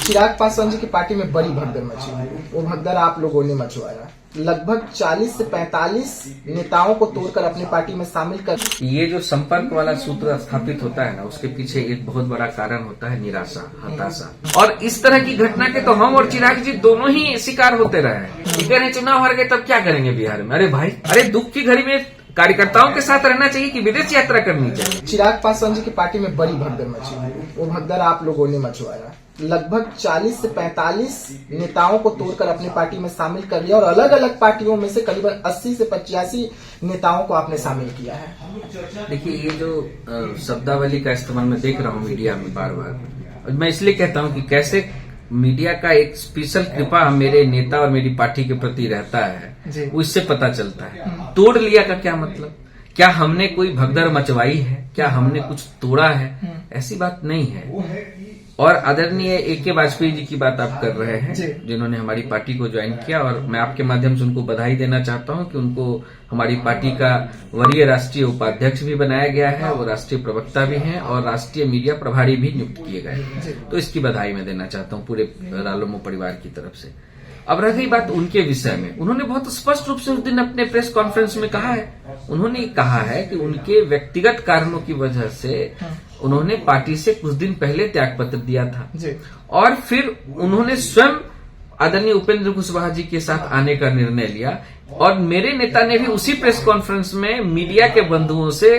चिराग पासवान जी की पार्टी में बड़ी भगदड़ मची हुई। वो भगदड़ आप लोगों ने मचवाया। लगभग 40 से 45 नेताओं को तोड़कर अपनी पार्टी में शामिल कर। ये जो संपर्क वाला सूत्र स्थापित होता है ना, उसके पीछे एक बहुत बड़ा कारण होता है निराशा, हताशा। और इस तरह की घटना के तो हम और चिराग जी दोनों ही शिकार होते रहे हैं। ये कह रहे चुनाव हार गए तब क्या करेंगे बिहार में? अरे भाई, अरे दुख की घड़ी में कार्यकर्ताओं के साथ रहना चाहिए कि विदेश यात्रा करनी चाहिए? चिराग पासवान जी की पार्टी में बड़ी भगदड़ मची हुई। वो भगदड़ आप लोगों ने मचवाया। लगभग 40 से 45 नेताओं को तोड़कर अपनी पार्टी में शामिल कर लिया और अलग अलग पार्टियों में से करीबन 80 से 85 नेताओं को आपने शामिल किया है। देखिए, ये जो शब्दावली का इस्तेमाल मैं देख रहा हूँ मीडिया में बार बार, मैं इसलिए कहता हूँ कि कैसे मीडिया का एक स्पेशल कृपा मेरे नेता और मेरी पार्टी के प्रति रहता है, वो इससे पता चलता है। तोड़ लिया का क्या मतलब? क्या हमने कोई भगदड़ मचवाई है? क्या हमने कुछ तोड़ा है? ऐसी बात नहीं है। और आदरणीय ए.के. वाजपेयी जी की बात आप कर रहे हैं, जिन्होंने हमारी पार्टी को ज्वाइन किया, और मैं आपके माध्यम से उनको बधाई देना चाहता हूं कि उनको हमारी पार्टी का वरीय राष्ट्रीय उपाध्यक्ष भी बनाया गया है, वो राष्ट्रीय प्रवक्ता भी हैं और राष्ट्रीय मीडिया प्रभारी भी नियुक्त किए गए हैं। तो इसकी बधाई मैं देना चाहता हूं पूरे रालोमो परिवार की तरफ से। अब रह गई बात उनके विषय में, उन्होंने बहुत स्पष्ट रूप से उस दिन अपने प्रेस कॉन्फ्रेंस में कहा है, उन्होंने कहा है कि उनके व्यक्तिगत कारणों की वजह से उन्होंने पार्टी से कुछ दिन पहले त्यागपत्र दिया था और फिर उन्होंने स्वयं आदरणीय उपेंद्र कुशवाहा जी के साथ आने का निर्णय लिया। और मेरे नेता ने भी उसी प्रेस कॉन्फ्रेंस में मीडिया के बंधुओं से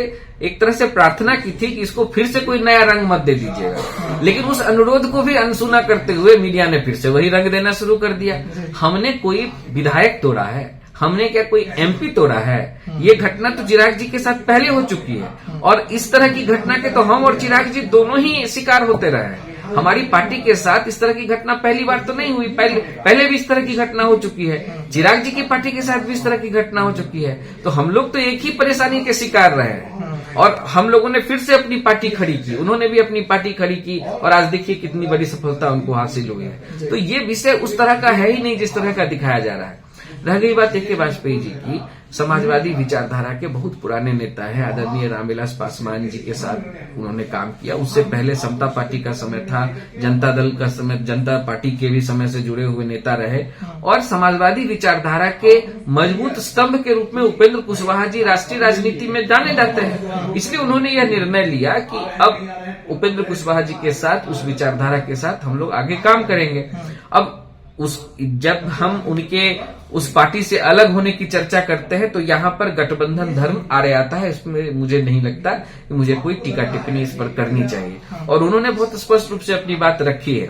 एक तरह से प्रार्थना की थी कि इसको फिर से कोई नया रंग मत दे दीजिएगा, लेकिन उस अनुरोध को भी अनसुना करते हुए मीडिया ने फिर से वही रंग देना शुरू कर दिया। हमने कोई विधायक तोड़ा है? हमने क्या कोई एमपी तोड़ा है? ये घटना तो चिराग जी के साथ पहले हो चुकी है और इस तरह की घटना के तो हम और चिराग जी दोनों ही शिकार होते रहे हैं। हमारी पार्टी के साथ इस तरह की घटना पहली बार तो नहीं हुई, पहले भी इस तरह की घटना हो चुकी है। चिराग जी की पार्टी के साथ भी इस तरह की घटना हो चुकी है। तो हम लोग तो एक ही परेशानी के शिकार रहे हैं और हम लोगों ने फिर से अपनी पार्टी खड़ी की, उन्होंने भी अपनी पार्टी खड़ी की और आज देखिए कितनी बड़ी सफलता उनको हासिल हुई है। तो ये विषय उस तरह का है ही नहीं जिस तरह का दिखाया जा रहा है। रह गई बात ए.के. वाजपेयी जी की, समाजवादी विचारधारा के बहुत पुराने नेता है। आदरणीय रामविलास पासवान जी के साथ उन्होंने काम किया। उससे पहले समता पार्टी का समय था, जनता दल का समय, जनता पार्टी के भी समय से जुड़े हुए नेता रहे और समाजवादी विचारधारा के मजबूत स्तंभ के रूप में उपेंद्र कुशवाहा जी राष्ट्रीय राजनीति में जाने जाते हैं। इसलिए उन्होंने यह निर्णय लिया कि अब उपेंद्र कुशवाहा जी के साथ, उस विचारधारा के साथ हम लोग आगे काम करेंगे। अब जब हम उनके उस पार्टी से अलग होने की चर्चा करते हैं तो यहाँ पर गठबंधन धर्म आ रहा आता है। इसमें मुझे नहीं लगता कि मुझे कोई टीका टिप्पणी इस पर करनी चाहिए और उन्होंने बहुत स्पष्ट रूप से अपनी बात रखी है।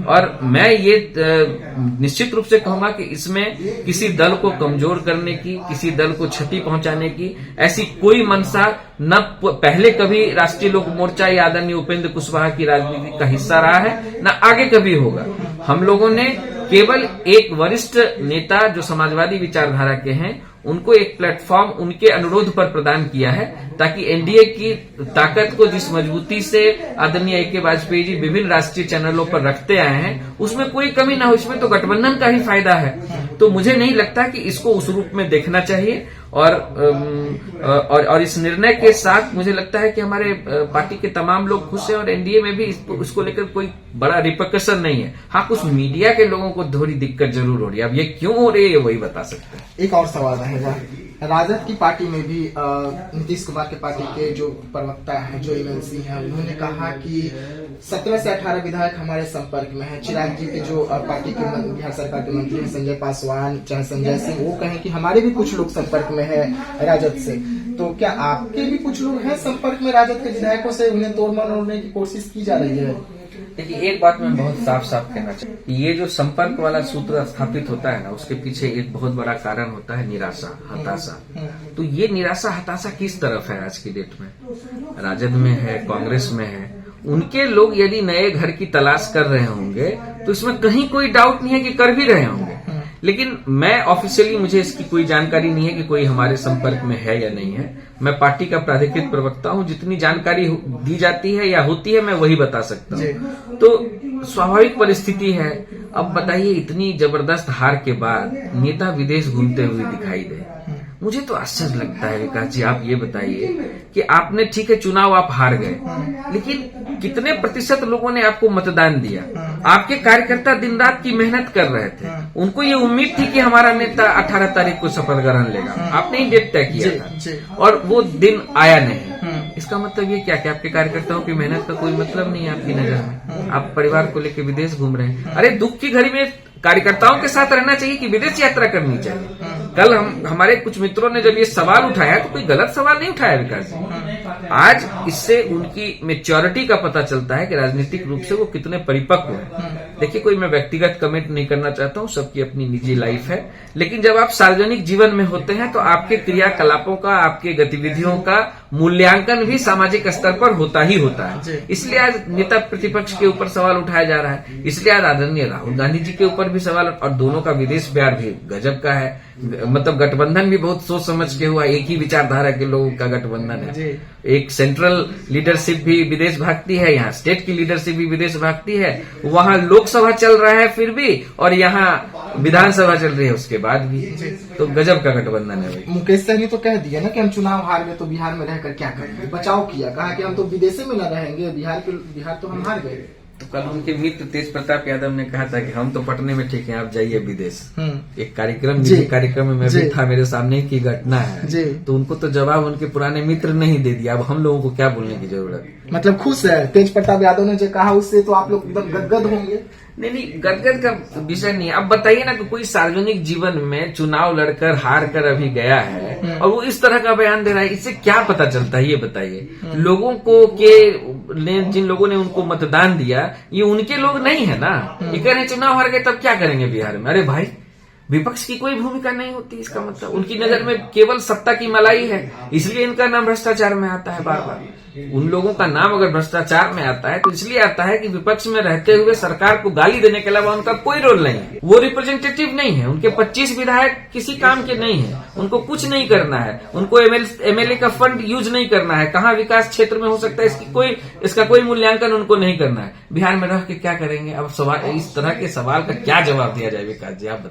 और मैं ये निश्चित रूप से कहूंगा कि इसमें किसी दल को कमजोर करने की, किसी दल को क्षति पहुंचाने की ऐसी कोई मंशा न पहले कभी राष्ट्रीय लोक मोर्चा या आदरणीय उपेंद्र कुशवाहा की राजनीति का हिस्सा रहा है, न आगे कभी होगा। हम लोगों ने केवल एक वरिष्ठ नेता जो समाजवादी विचारधारा के हैं उनको एक प्लेटफॉर्म उनके अनुरोध पर प्रदान किया है ताकि एनडीए की ताकत को जिस मजबूती से आदरणीय ए.के. वाजपेयी जी विभिन्न राष्ट्रीय चैनलों पर रखते आए हैं उसमें कोई कमी ना हो। इसमें तो गठबंधन का ही फायदा है। तो मुझे नहीं लगता कि इसको उस रूप में देखना चाहिए और इस निर्णय के साथ मुझे लगता है कि हमारे पार्टी के तमाम लोग खुश हैं और एनडीए में भी इसको लेकर कोई बड़ा रिपरकशन नहीं है। हाँ, कुछ मीडिया के लोगों को थोड़ी दिक्कत जरूर हो रही है। अब ये क्यों हो रही है वही बता सकते हैं। एक और सवाल रहेगा, राजद की पार्टी में भी नीतीश कुमार के पार्टी के जो प्रवक्ता हैं, जो एमएलसी हैं, उन्होंने कहा कि 17 से 18 विधायक हमारे संपर्क में हैं। चिराग जी के जो पार्टी के बिहार सरकार के मंत्री हैं, संजय पासवान चाहे संजय सिंह, वो कहें कि हमारे भी कुछ लोग संपर्क में है राजद से। तो क्या आपके भी कुछ लोग हैं संपर्क में राजद के विधायकों से? उन्हें तोड़ मरोड़ने की कोशिश की जा रही है। देखिए, एक बात मैं बहुत साफ साफ कहना चाहता हूँ, ये जो संपर्क वाला सूत्र स्थापित होता है ना, उसके पीछे एक बहुत बड़ा कारण होता है निराशा, हताशा। तो ये निराशा हताशा किस तरफ है आज की डेट में? राजद में है, कांग्रेस में है। उनके लोग यदि नए घर की तलाश कर रहे होंगे तो इसमें कहीं कोई डाउट नहीं है कि कर भी रहे होंगे। लेकिन मैं ऑफिशियली, मुझे इसकी कोई जानकारी नहीं है कि कोई हमारे संपर्क में है या नहीं है। मैं पार्टी का प्राधिकृत प्रवक्ता हूं, जितनी जानकारी दी जाती है या होती है मैं वही बता सकता हूं। तो स्वाभाविक परिस्थिति है। अब बताइए, इतनी जबरदस्त हार के बाद नेता विदेश घूमते हुए दिखाई दे, मुझे तो आश्चर्य लगता है विकास जी, आप ये बताइए कि आपने ठीक है चुनाव आप हार गए, लेकिन कितने प्रतिशत लोगों ने आपको मतदान दिया? आपके कार्यकर्ता दिन रात की मेहनत कर रहे थे, उनको ये उम्मीद थी कि हमारा नेता 18 तारीख को शपथ ग्रहण लेगा, आपने ही डेट तय किया था और वो दिन आया नहीं। इसका मतलब ये क्या कि आपके कार्यकर्ताओं की मेहनत का कोई मतलब नहीं है आपकी नजर में? आप परिवार को लेकर विदेश घूम रहे हैं। अरे दुख की घड़ी में कार्यकर्ताओं के साथ रहना चाहिए कि विदेश यात्रा करनी चाहिए? कल हमारे कुछ मित्रों ने जब ये सवाल उठाया तो कोई गलत सवाल नहीं उठाया विकास जी। आज इससे उनकी मेच्योरिटी का पता चलता है कि राजनीतिक रूप से वो कितने परिपक्व है। देखिए, कोई मैं व्यक्तिगत कमेंट नहीं करना चाहता हूँ, सबकी अपनी निजी लाइफ है, लेकिन जब आप सार्वजनिक जीवन में होते हैं तो आपके क्रियाकलापों का, आपके गतिविधियों का मूल्यांकन भी सामाजिक स्तर पर होता ही होता है। इसलिए आज नेता प्रतिपक्ष के ऊपर सवाल उठाया जा रहा है, इसलिए आज आदरणीय राहुल गांधी जी के ऊपर भी सवाल, और दोनों का विदेश प्यार भी गजब का है। मतलब गठबंधन भी बहुत सोच समझ के हुआ, एक ही विचारधारा के लोगों का गठबंधन है। एक सेंट्रल लीडरशिप भी विदेश भागती है, यहाँ स्टेट की लीडरशिप भी विदेश भागती है, वहाँ लोकसभा चल रहा है फिर भी, और यहाँ विधानसभा चल रही है उसके बाद भी। तो गजब का गठबंधन है भाई। मुकेश सहनी तो कह दिया ना कि हम चुनाव हार गए तो बिहार में रहकर क्या करेंगे, बचाव किया, कहा कि हम तो विदेश में न रहेंगे, बिहार तो हम हार गए। तो कल उनके मित्र तेज प्रताप यादव ने कहा था कि हम तो पटने में ठीक है, आप जाइए विदेश। एक कार्यक्रम में मैं भी था, मेरे सामने की घटना है, तो उनको तो जवाब उनके पुराने मित्र ने ही दे दिया। अब हम लोगों को क्या बोलने की जरूरत? मतलब खुश है तेज प्रताप यादव ने जो कहा उससे तो आप लोग एकदम गदगद होंगे। नहीं, गदगद का विषय नहीं है। अब बताइए ना कि कोई सार्वजनिक जीवन में चुनाव लड़कर हार कर अभी गया है और वो इस तरह का बयान दे रहा है, इससे क्या पता चलता है ये बताइए? लोगों को जिन लोगों ने उनको मतदान दिया, ये उनके लोग नहीं है ना। ये कह रहे हैं चुनाव हार गए तब क्या करेंगे बिहार में? अरे भाई, विपक्ष की कोई भूमिका नहीं होती, इसका मतलब उनकी नजर में केवल सत्ता की मलाई है, इसलिए इनका नाम भ्रष्टाचार में आता है बार बार। उन लोगों का नाम अगर भ्रष्टाचार में आता है तो इसलिए आता है कि विपक्ष में रहते हुए सरकार को गाली देने के अलावा उनका कोई रोल नहीं है। वो रिप्रेजेंटेटिव नहीं है, उनके 25 विधायक किसी काम के नहीं है, उनको कुछ नहीं करना है, उनको एमएलए का फंड यूज नहीं करना है, कहाँ विकास क्षेत्र में हो सकता है इसका कोई मूल्यांकन उनको नहीं करना है। बिहार में रह के क्या करेंगे? अब सवाल, इस तरह के सवाल का क्या जवाब दिया जाए विकास जी, आप बताइए।